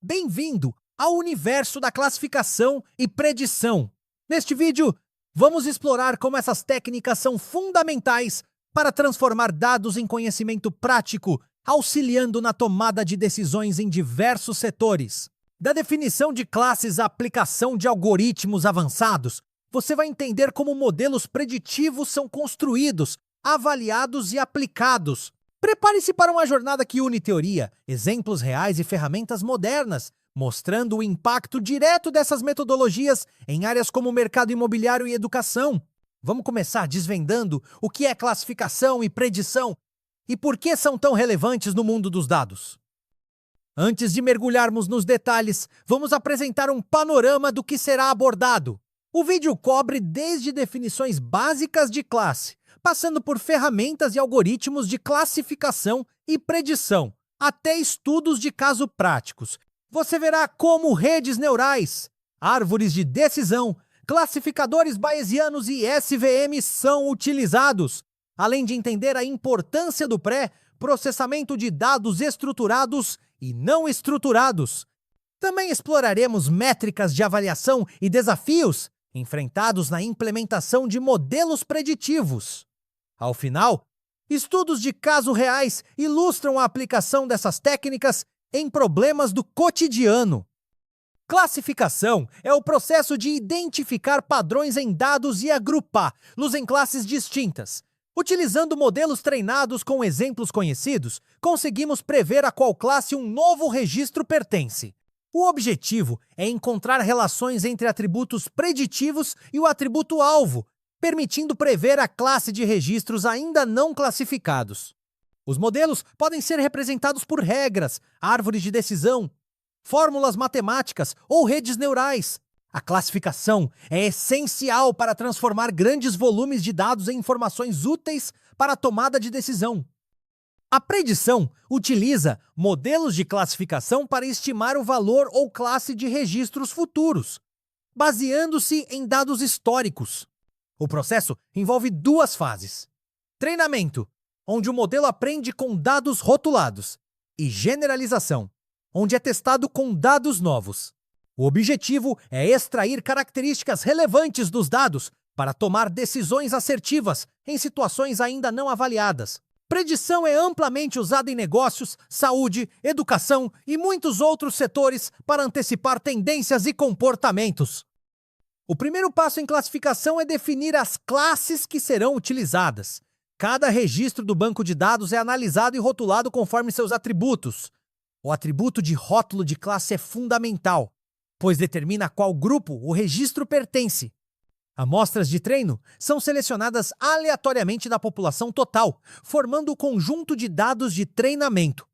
Bem-vindo ao universo da classificação e predição. Neste vídeo, vamos explorar como essas técnicas são fundamentais para transformar dados em conhecimento prático, auxiliando na tomada de decisões em diversos setores. Da definição de classes à aplicação de algoritmos avançados, você vai entender como modelos preditivos são construídos, avaliados e aplicados. Prepare-se para uma jornada que une teoria, exemplos reais e ferramentas modernas, mostrando o impacto direto dessas metodologias em áreas como mercado imobiliário e educação. Vamos começar desvendando o que é classificação e predição e por que são tão relevantes no mundo dos dados. Antes de mergulharmos nos detalhes, vamos apresentar um panorama do que será abordado. O vídeo cobre desde definições básicas de classe, passando por ferramentas e algoritmos de classificação e predição, até estudos de caso práticos. Você verá como redes neurais, árvores de decisão, classificadores bayesianos e SVM são utilizados, além de entender a importância do pré-processamento de dados estruturados e não estruturados. Também exploraremos métricas de avaliação e desafios enfrentados na implementação de modelos preditivos. Ao final, estudos de caso reais ilustram a aplicação dessas técnicas em problemas do cotidiano. Classificação é o processo de identificar padrões em dados e agrupá-los em classes distintas. Utilizando modelos treinados com exemplos conhecidos, conseguimos prever a qual classe um novo registro pertence. O objetivo é encontrar relações entre atributos preditivos e o atributo-alvo, permitindo prever a classe de registros ainda não classificados. Os modelos podem ser representados por regras, árvores de decisão, fórmulas matemáticas ou redes neurais. A classificação é essencial para transformar grandes volumes de dados em informações úteis para a tomada de decisão. A predição utiliza modelos de classificação para estimar o valor ou classe de registros futuros, baseando-se em dados históricos. O processo envolve duas fases: treinamento, onde o modelo aprende com dados rotulados, e generalização, onde é testado com dados novos. O objetivo é extrair características relevantes dos dados para tomar decisões assertivas em situações ainda não avaliadas. Predição é amplamente usada em negócios, saúde, educação e muitos outros setores para antecipar tendências e comportamentos. O primeiro passo em classificação é definir as classes que serão utilizadas. Cada registro do banco de dados é analisado e rotulado conforme seus atributos. O atributo de rótulo de classe é fundamental, pois determina a qual grupo o registro pertence. Amostras de treino são selecionadas aleatoriamente da população total, formando o conjunto de dados de treinamento.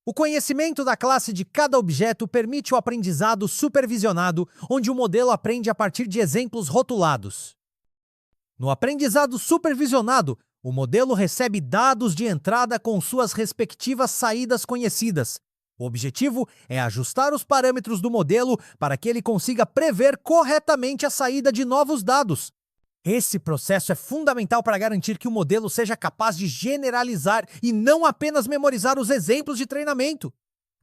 O conhecimento da classe de cada objeto permite o aprendizado supervisionado, onde o modelo aprende a partir de exemplos rotulados. No aprendizado supervisionado, o modelo recebe dados de entrada com suas respectivas saídas conhecidas. O objetivo é ajustar os parâmetros do modelo para que ele consiga prever corretamente a saída de novos dados. Esse processo é fundamental para garantir que o modelo seja capaz de generalizar e não apenas memorizar os exemplos de treinamento.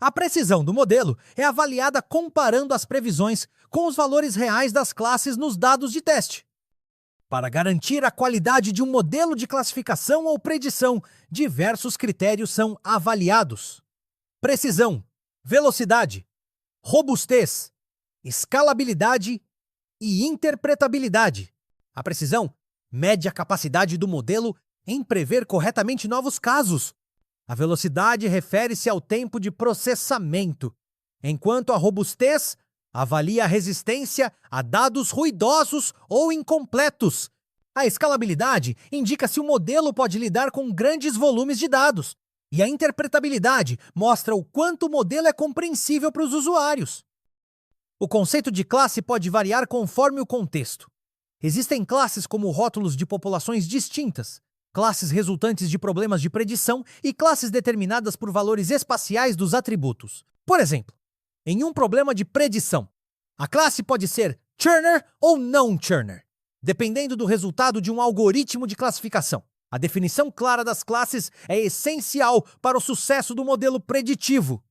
A precisão do modelo é avaliada comparando as previsões com os valores reais das classes nos dados de teste. Para garantir a qualidade de um modelo de classificação ou predição, diversos critérios são avaliados: precisão, velocidade, robustez, escalabilidade e interpretabilidade. A precisão mede a capacidade do modelo em prever corretamente novos casos. A velocidade refere-se ao tempo de processamento, enquanto a robustez avalia a resistência a dados ruidosos ou incompletos. A escalabilidade indica se o modelo pode lidar com grandes volumes de dados. E a interpretabilidade mostra o quanto o modelo é compreensível para os usuários. O conceito de classe pode variar conforme o contexto. Existem classes como rótulos de populações distintas, classes resultantes de problemas de predição e classes determinadas por valores espaciais dos atributos. Por exemplo, em um problema de predição, a classe pode ser churner ou não churner, dependendo do resultado de um algoritmo de classificação. A definição clara das classes é essencial para o sucesso do modelo preditivo.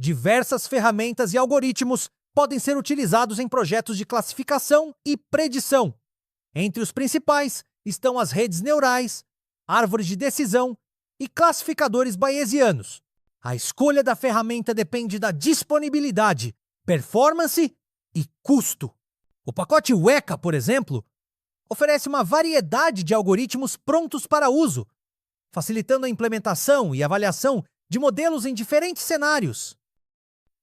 diversas ferramentas e algoritmos podem ser utilizados em projetos de classificação e predição. Entre os principais estão as redes neurais, árvores de decisão e classificadores bayesianos. A escolha da ferramenta depende da disponibilidade, performance e custo. O pacote Weka, por exemplo, oferece uma variedade de algoritmos prontos para uso, facilitando a implementação e avaliação de modelos em diferentes cenários.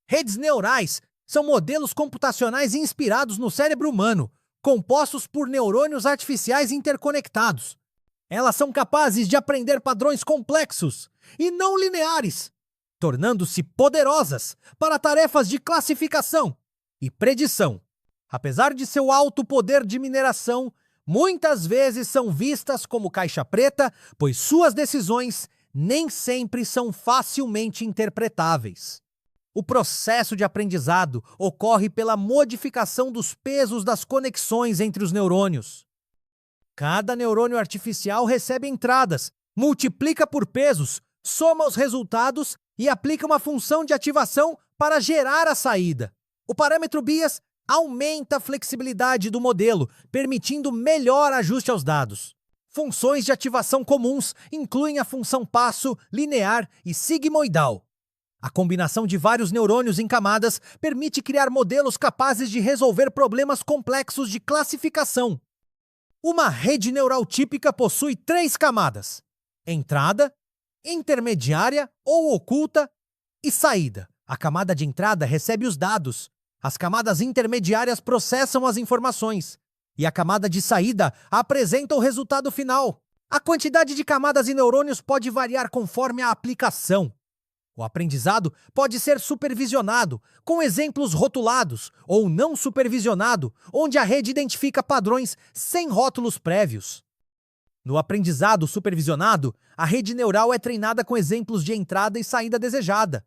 Redes neurais são modelos computacionais inspirados no cérebro humano, compostos por neurônios artificiais interconectados. Elas são capazes de aprender padrões complexos e não lineares, tornando-se poderosas para tarefas de classificação e predição. Apesar de seu alto poder de mineração, muitas vezes são vistas como caixa preta, pois suas decisões nem sempre são facilmente interpretáveis. O processo de aprendizado ocorre pela modificação dos pesos das conexões entre os neurônios. Cada neurônio artificial recebe entradas, multiplica por pesos, soma os resultados e aplica uma função de ativação para gerar a saída. O parâmetro bias aumenta a flexibilidade do modelo, permitindo melhor ajuste aos dados. Funções de ativação comuns incluem a função passo, linear e sigmoidal. A combinação de vários neurônios em camadas permite criar modelos capazes de resolver problemas complexos de classificação. Uma rede neural típica possui 3 camadas: entrada, intermediária ou oculta e saída. A camada de entrada recebe os dados, as camadas intermediárias processam as informações e a camada de saída apresenta o resultado final. A quantidade de camadas e neurônios pode variar conforme a aplicação. O aprendizado pode ser supervisionado, com exemplos rotulados, ou não supervisionado, onde a rede identifica padrões sem rótulos prévios. No aprendizado supervisionado, a rede neural é treinada com exemplos de entrada e saída desejada.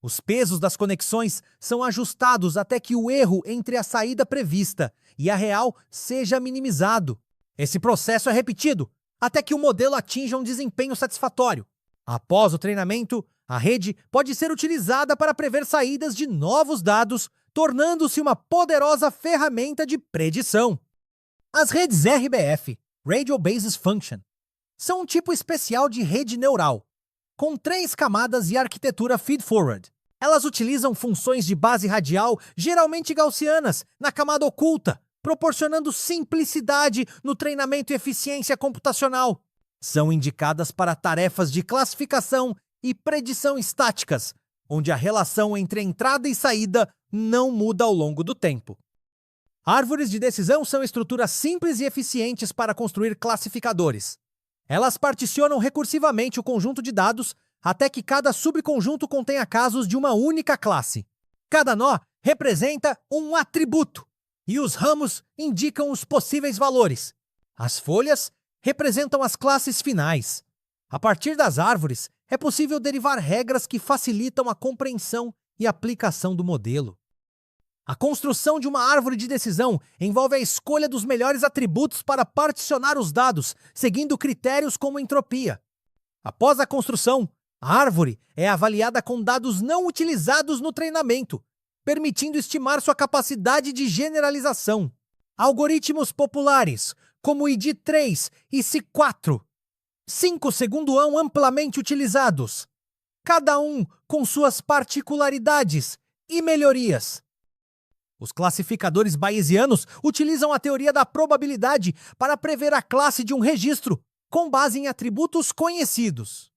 Os pesos das conexões são ajustados até que o erro entre a saída prevista e a real seja minimizado. Esse processo é repetido até que o modelo atinja um desempenho satisfatório. Após o treinamento, a rede pode ser utilizada para prever saídas de novos dados, tornando-se uma poderosa ferramenta de predição. As redes RBF, Radio Basis Function, são um tipo especial de rede neural, com 3 camadas e arquitetura feed-forward. Elas utilizam funções de base radial, geralmente gaussianas, na camada oculta, proporcionando simplicidade no treinamento e eficiência computacional. São indicadas para tarefas de classificação e predição estáticas, onde a relação entre entrada e saída não muda ao longo do tempo. Árvores de decisão são estruturas simples e eficientes para construir classificadores. Elas particionam recursivamente o conjunto de dados até que cada subconjunto contenha casos de uma única classe. Cada nó representa um atributo e os ramos indicam os possíveis valores. As folhas representam as classes finais. A partir das árvores, é possível derivar regras que facilitam a compreensão e aplicação do modelo. A construção de uma árvore de decisão envolve a escolha dos melhores atributos para particionar os dados, seguindo critérios como entropia. Após a construção, a árvore é avaliada com dados não utilizados no treinamento, permitindo estimar sua capacidade de generalização. Algoritmos populares, como o ID3 e C4, 5 são amplamente utilizados, cada um com suas particularidades e melhorias. Os classificadores bayesianos utilizam a teoria da probabilidade para prever a classe de um registro, com base em atributos conhecidos.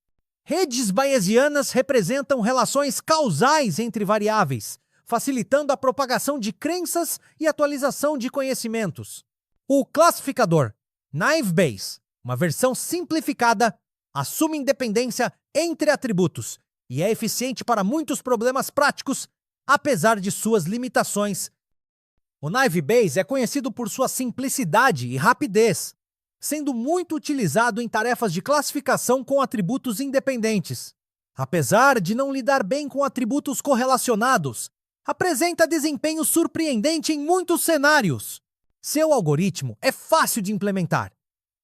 Redes bayesianas representam relações causais entre variáveis, facilitando a propagação de crenças e atualização de conhecimentos. O classificador Naive Bayes, uma versão simplificada, assume independência entre atributos e é eficiente para muitos problemas práticos, apesar de suas limitações. O Naive Bayes é conhecido por sua simplicidade e rapidez, sendo muito utilizado em tarefas de classificação com atributos independentes. Apesar de não lidar bem com atributos correlacionados, apresenta desempenho surpreendente em muitos cenários. Seu algoritmo é fácil de implementar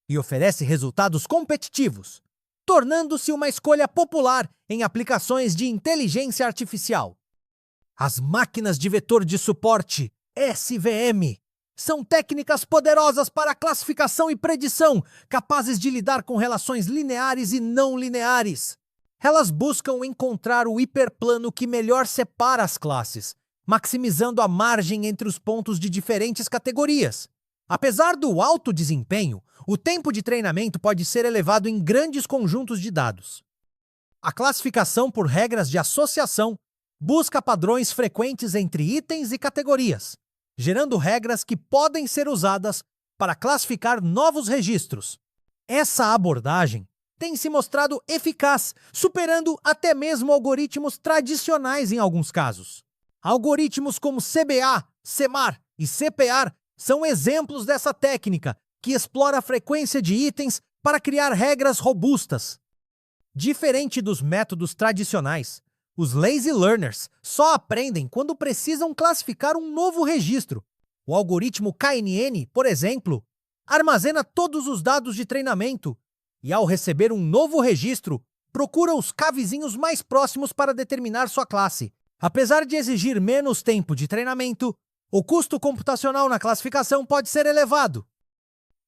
e oferece resultados competitivos, tornando-se uma escolha popular em aplicações de inteligência artificial. As máquinas de vetor de suporte, SVM, são técnicas poderosas para classificação e predição, capazes de lidar com relações lineares e não lineares. Elas buscam encontrar o hiperplano que melhor separa as classes, maximizando a margem entre os pontos de diferentes categorias. Apesar do alto desempenho, o tempo de treinamento pode ser elevado em grandes conjuntos de dados. A classificação por regras de associação busca padrões frequentes entre itens e categorias, gerando regras que podem ser usadas para classificar novos registros. Essa abordagem tem se mostrado eficaz, superando até mesmo algoritmos tradicionais em alguns casos. Algoritmos como CBA, CMAR e CPAR são exemplos dessa técnica, que explora a frequência de itens para criar regras robustas. Diferente dos métodos tradicionais, os lazy learners só aprendem quando precisam classificar um novo registro. O algoritmo KNN, por exemplo, armazena todos os dados de treinamento e, ao receber um novo registro, procura os K-vizinhos mais próximos para determinar sua classe. Apesar de exigir menos tempo de treinamento, o custo computacional na classificação pode ser elevado.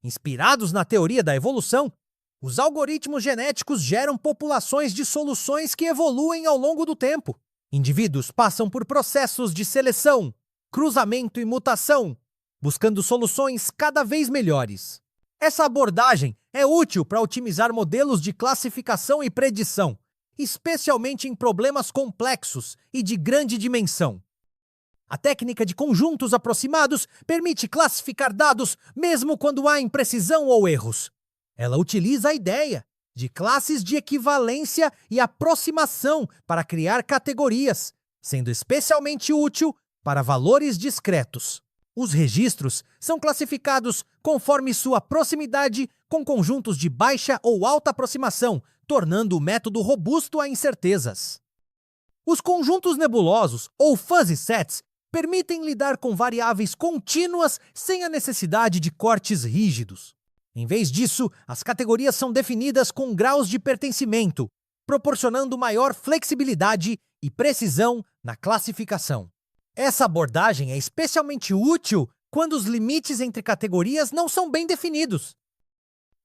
Inspirados na teoria da evolução, os algoritmos genéticos geram populações de soluções que evoluem ao longo do tempo. Indivíduos passam por processos de seleção, cruzamento e mutação, buscando soluções cada vez melhores. Essa abordagem é útil para otimizar modelos de classificação e predição, especialmente em problemas complexos e de grande dimensão. A técnica de conjuntos aproximados permite classificar dados mesmo quando há imprecisão ou erros. Ela utiliza a ideia de classes de equivalência e aproximação para criar categorias, sendo especialmente útil para valores discretos. Os registros são classificados conforme sua proximidade com conjuntos de baixa ou alta aproximação, tornando o método robusto a incertezas. Os conjuntos nebulosos, ou fuzzy sets, permitem lidar com variáveis contínuas sem a necessidade de cortes rígidos. Em vez disso, as categorias são definidas com graus de pertencimento, proporcionando maior flexibilidade e precisão na classificação. Essa abordagem é especialmente útil quando os limites entre categorias não são bem definidos.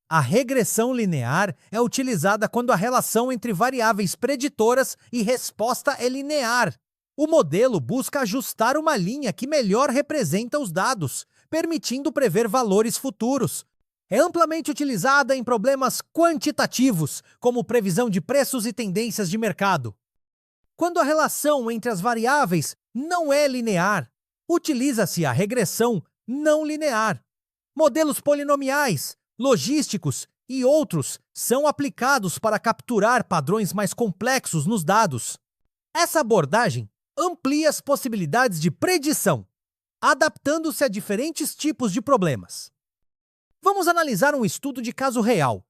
A regressão linear é utilizada quando a relação entre variáveis preditoras e resposta é linear. O modelo busca ajustar uma linha que melhor representa os dados, permitindo prever valores futuros. É amplamente utilizada em problemas quantitativos, como previsão de preços e tendências de mercado. Quando a relação entre as variáveis não é linear, utiliza-se a regressão não linear. Modelos polinomiais, logísticos e outros são aplicados para capturar padrões mais complexos nos dados. Essa abordagem amplia as possibilidades de predição, adaptando-se a diferentes tipos de problemas. Vamos analisar um estudo de caso real: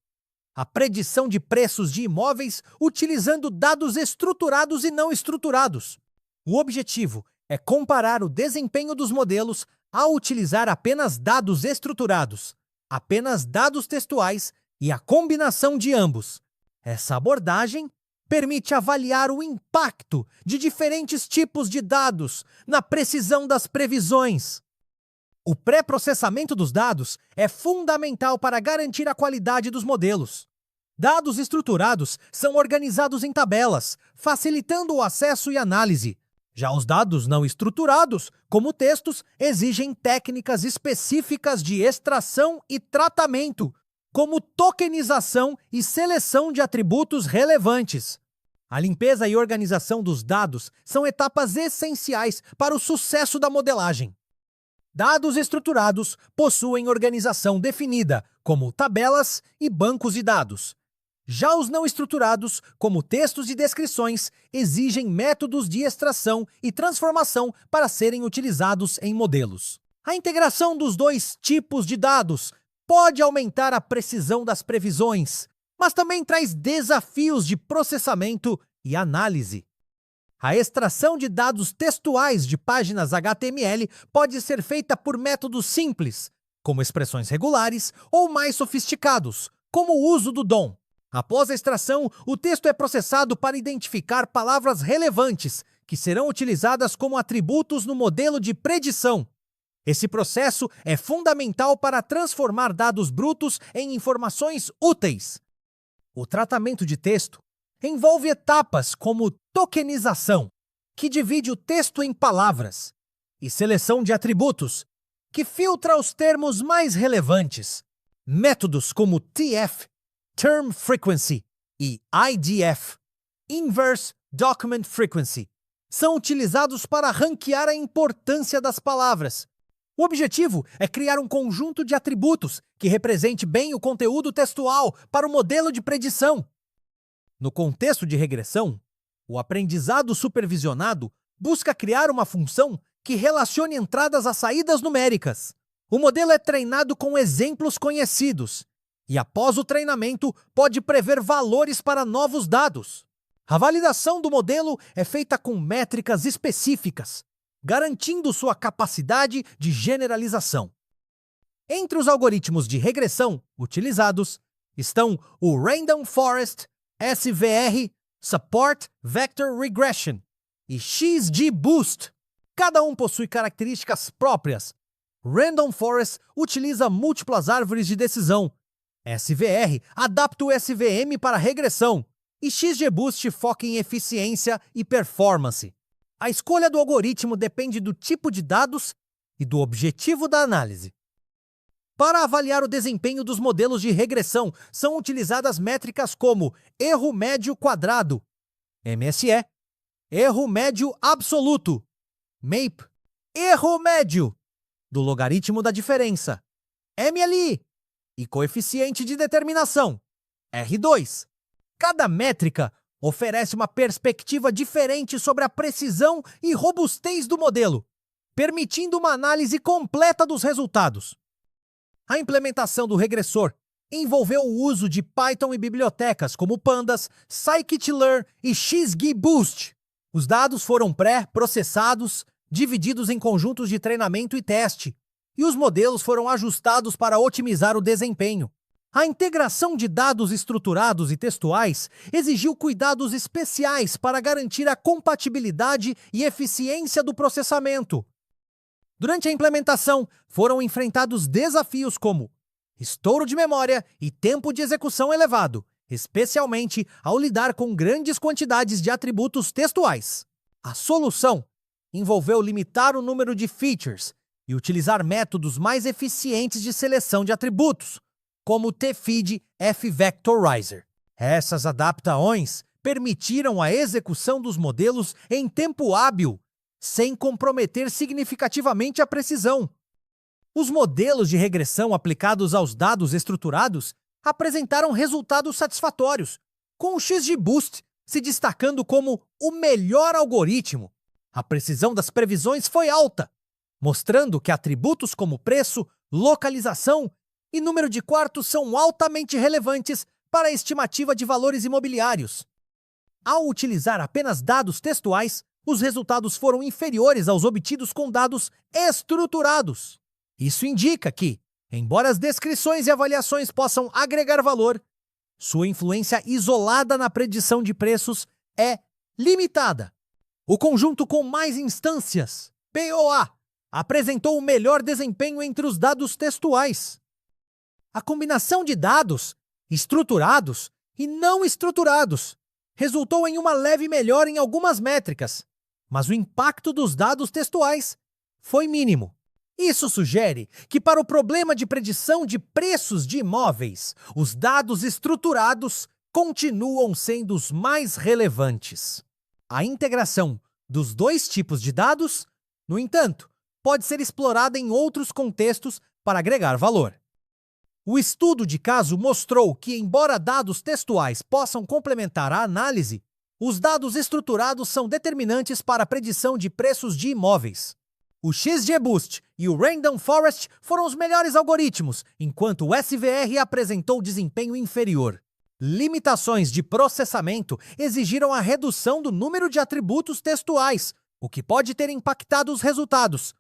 a predição de preços de imóveis utilizando dados estruturados e não estruturados. O objetivo é comparar o desempenho dos modelos ao utilizar apenas dados estruturados, apenas dados textuais e a combinação de ambos. Essa abordagem permite avaliar o impacto de diferentes tipos de dados na precisão das previsões. O pré-processamento dos dados é fundamental para garantir a qualidade dos modelos. Dados estruturados são organizados em tabelas, facilitando o acesso e análise. Já os dados não estruturados, como textos, exigem técnicas específicas de extração e tratamento, como tokenização e seleção de atributos relevantes. A limpeza e organização dos dados são etapas essenciais para o sucesso da modelagem. Dados estruturados possuem organização definida, como tabelas e bancos de dados. Já os não estruturados, como textos e descrições, exigem métodos de extração e transformação para serem utilizados em modelos. A integração dos dois tipos de dados pode aumentar a precisão das previsões, mas também traz desafios de processamento e análise. A extração de dados textuais de páginas HTML pode ser feita por métodos simples, como expressões regulares, ou mais sofisticados, como o uso do DOM. Após a extração, o texto é processado para identificar palavras relevantes que serão utilizadas como atributos no modelo de predição. Esse processo é fundamental para transformar dados brutos em informações úteis. O tratamento de texto envolve etapas como tokenização, que divide o texto em palavras, e seleção de atributos, que filtra os termos mais relevantes. Métodos como TF, Term Frequency, e IDF, Inverse Document Frequency, são utilizados para ranquear a importância das palavras. O objetivo é criar um conjunto de atributos que represente bem o conteúdo textual para o modelo de predição. No contexto de regressão, o aprendizado supervisionado busca criar uma função que relacione entradas a saídas numéricas. O modelo é treinado com exemplos conhecidos e, após o treinamento, pode prever valores para novos dados. A validação do modelo é feita com métricas específicas, garantindo sua capacidade de generalização. Entre os algoritmos de regressão utilizados estão o Random Forest, SVR, Support Vector Regression e XGBoost. Cada um possui características próprias. Random Forest utiliza múltiplas árvores de decisão. SVR adapta o SVM para regressão. E XGBoost foca em eficiência e performance. A escolha do algoritmo depende do tipo de dados e do objetivo da análise. Para avaliar o desempenho dos modelos de regressão, são utilizadas métricas como erro médio quadrado, MSE, erro médio absoluto, MAPE, erro médio do logaritmo da diferença, MLI, e coeficiente de determinação, R2. Cada métrica oferece uma perspectiva diferente sobre a precisão e robustez do modelo, permitindo uma análise completa dos resultados. A implementação do regressor envolveu o uso de Python e bibliotecas como Pandas, Scikit-learn e XGBoost. Os dados foram pré-processados, divididos em conjuntos de treinamento e teste, e os modelos foram ajustados para otimizar o desempenho. A integração de dados estruturados e textuais exigiu cuidados especiais para garantir a compatibilidade e eficiência do processamento. Durante a implementação, foram enfrentados desafios como estouro de memória e tempo de execução elevado, especialmente ao lidar com grandes quantidades de atributos textuais. A solução envolveu limitar o número de features e utilizar métodos mais eficientes de seleção de atributos, como o tfeed fvectorizer. Essas adaptações permitiram a execução dos modelos em tempo hábil, sem comprometer significativamente a precisão. Os modelos de regressão aplicados aos dados estruturados apresentaram resultados satisfatórios, com o XGBoost se destacando como o melhor algoritmo. A precisão das previsões foi alta, mostrando que atributos como preço, localização e número de quartos são altamente relevantes para a estimativa de valores imobiliários. Ao utilizar apenas dados textuais, os resultados foram inferiores aos obtidos com dados estruturados. Isso indica que, embora as descrições e avaliações possam agregar valor, sua influência isolada na predição de preços é limitada. O conjunto com mais instâncias, POA, apresentou o melhor desempenho entre os dados textuais. A combinação de dados estruturados e não estruturados resultou em uma leve melhora em algumas métricas, mas o impacto dos dados textuais foi mínimo. Isso sugere que, para o problema de predição de preços de imóveis, os dados estruturados continuam sendo os mais relevantes. A integração dos dois tipos de dados, no entanto, pode ser explorada em outros contextos para agregar valor. O estudo de caso mostrou que, embora dados textuais possam complementar a análise, os dados estruturados são determinantes para a predição de preços de imóveis. O XGBoost e o Random Forest foram os melhores algoritmos, enquanto o SVR apresentou desempenho inferior. Limitações de processamento exigiram a redução do número de atributos textuais, o que pode ter impactado os resultados.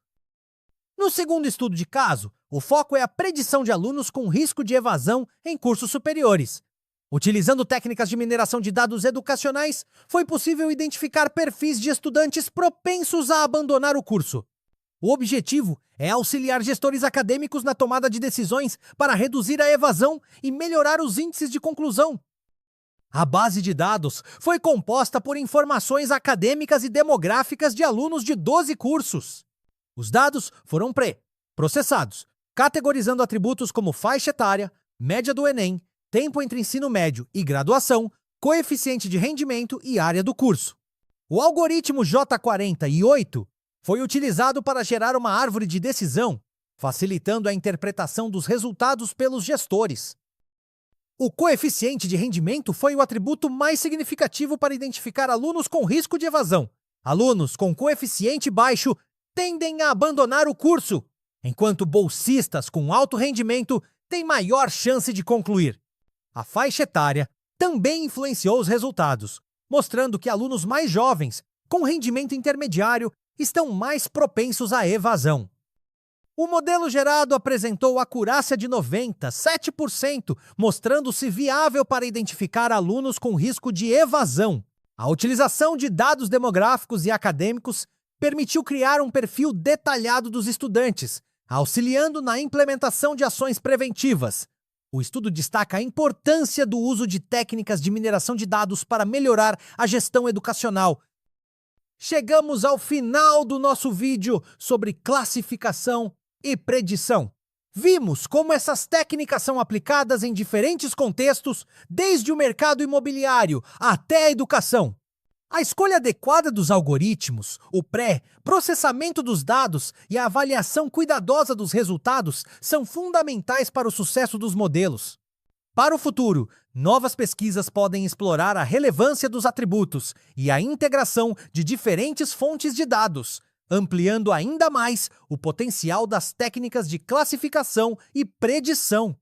No segundo estudo de caso, o foco é a predição de alunos com risco de evasão em cursos superiores. Utilizando técnicas de mineração de dados educacionais, foi possível identificar perfis de estudantes propensos a abandonar o curso. O objetivo é auxiliar gestores acadêmicos na tomada de decisões para reduzir a evasão e melhorar os índices de conclusão. A base de dados foi composta por informações acadêmicas e demográficas de alunos de 12 cursos. Os dados foram pré-processados, categorizando atributos como faixa etária, média do Enem, tempo entre ensino médio e graduação, coeficiente de rendimento e área do curso. O algoritmo J48 foi utilizado para gerar uma árvore de decisão, facilitando a interpretação dos resultados pelos gestores. O coeficiente de rendimento foi o atributo mais significativo para identificar alunos com risco de evasão. Alunos com coeficiente baixo tendem a abandonar o curso, enquanto bolsistas com alto rendimento têm maior chance de concluir. A faixa etária também influenciou os resultados, mostrando que alunos mais jovens, com rendimento intermediário, estão mais propensos à evasão. O modelo gerado apresentou acurácia de 97%, mostrando-se viável para identificar alunos com risco de evasão. A utilização de dados demográficos e acadêmicos permitiu criar um perfil detalhado dos estudantes, auxiliando na implementação de ações preventivas. O estudo destaca a importância do uso de técnicas de mineração de dados para melhorar a gestão educacional. Chegamos ao final do nosso vídeo sobre classificação e predição. Vimos como essas técnicas são aplicadas em diferentes contextos, desde o mercado imobiliário até a educação. A escolha adequada dos algoritmos, o pré-processamento dos dados e a avaliação cuidadosa dos resultados são fundamentais para o sucesso dos modelos. Para o futuro, novas pesquisas podem explorar a relevância dos atributos e a integração de diferentes fontes de dados, ampliando ainda mais o potencial das técnicas de classificação e predição.